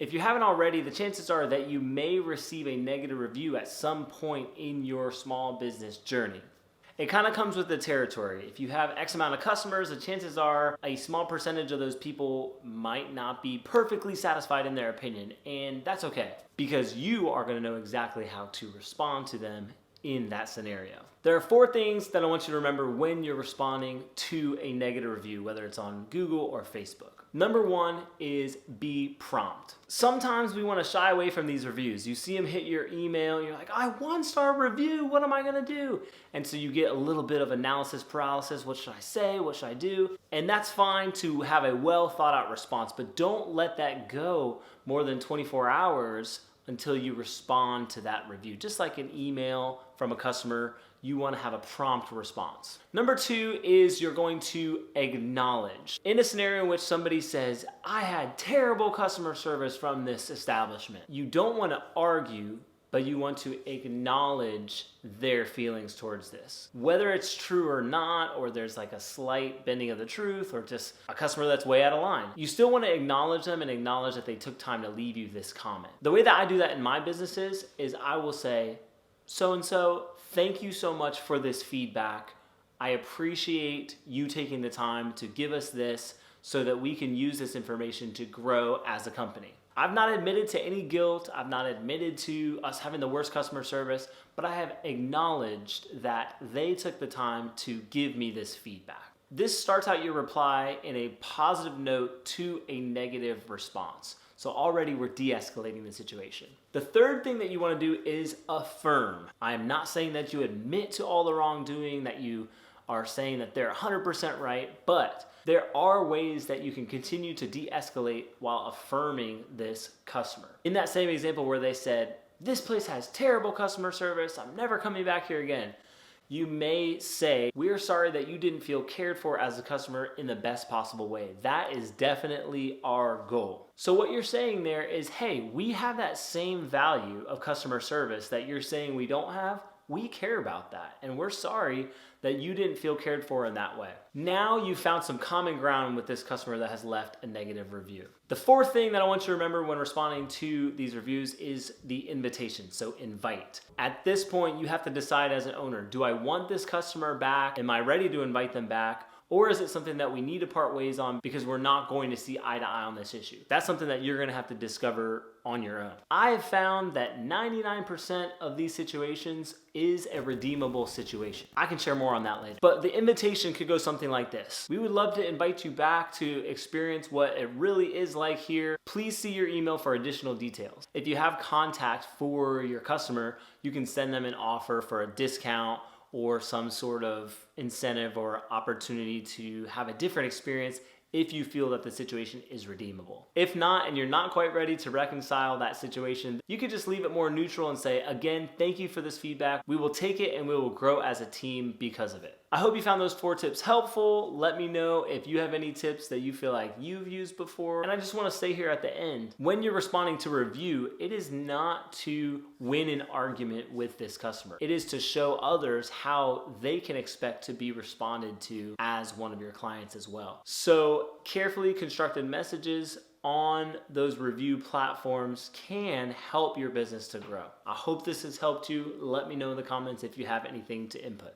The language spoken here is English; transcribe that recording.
If you haven't already, the chances are that you may receive a negative review at some point in your small business journey. It kind of comes with the territory. If you have X amount of customers, the chances are a small percentage of those people might not be perfectly satisfied in their opinion, and that's okay because you are going to know exactly how to respond to them in that scenario. There are 4 things that I want you to remember when you're responding to a negative review, whether it's on Google or Facebook. Number 1 is be prompt. Sometimes we want to shy away from these reviews. You see them hit your email, you're like, I 1-star review, what am I gonna do? And so you get a little bit of analysis paralysis. What should I say? What should I do? And that's fine to have a well thought out response, but don't let that go more than 24 hours until you respond to that review. Just like an email from a customer, you want to have a prompt response. Number 2 is you're going to acknowledge. In a scenario in which somebody says, I had terrible customer service from this establishment, you don't want to argue, but you want to acknowledge their feelings towards this. Whether it's true or not, or there's like a slight bending of the truth, or just a customer that's way out of line, you still want to acknowledge them and acknowledge that they took time to leave you this comment. The way that I do that in my businesses is I will say, so-and-so, thank you so much for this feedback. I appreciate you taking the time to give us this so that we can use this information to grow as a company. I've not admitted to any guilt. I've not admitted to us having the worst customer service, but I have acknowledged that they took the time to give me this feedback. This starts out your reply in a positive note to a negative response. So already we're de-escalating the situation. The third thing that you want to do is affirm. I am not saying that you admit to all the wrongdoing, that you are saying that they're 100% right, but there are ways that you can continue to de-escalate while affirming this customer. In that same example where they said, this place has terrible customer service, I'm never coming back here again, you may say, we're sorry that you didn't feel cared for as a customer in the best possible way. That is definitely our goal. So what you're saying there is, hey, we have that same value of customer service that you're saying we don't have. We care about that, and we're sorry that you didn't feel cared for in that way. Now you found some common ground with this customer that has left a negative review. The 4th thing that I want you to remember when responding to these reviews is the invitation, so invite. At this point, you have to decide as an owner, do I want this customer back? Am I ready to invite them back? Or is it something that we need to part ways on because we're not going to see eye to eye on this issue? That's something that you're gonna have to discover on your own. I have found that 99% of these situations is a redeemable situation. I can share more on that later. But the invitation could go something like this. We would love to invite you back to experience what it really is like here. Please see your email for additional details. If you have contact for your customer, you can send them an offer for a discount or some sort of incentive or opportunity to have a different experience if you feel that the situation is redeemable. If not, and you're not quite ready to reconcile that situation, you could just leave it more neutral and say, again, thank you for this feedback. We will take it and we will grow as a team because of it. I hope you found those 4 tips helpful. Let me know if you have any tips that you feel like you've used before. And I just want to say here at the end, when you're responding to a review, it is not to win an argument with this customer. It is to show others how they can expect to be responded to as one of your clients as well. So carefully constructed messages on those review platforms can help your business to grow. I hope this has helped you. Let me know in the comments if you have anything to input.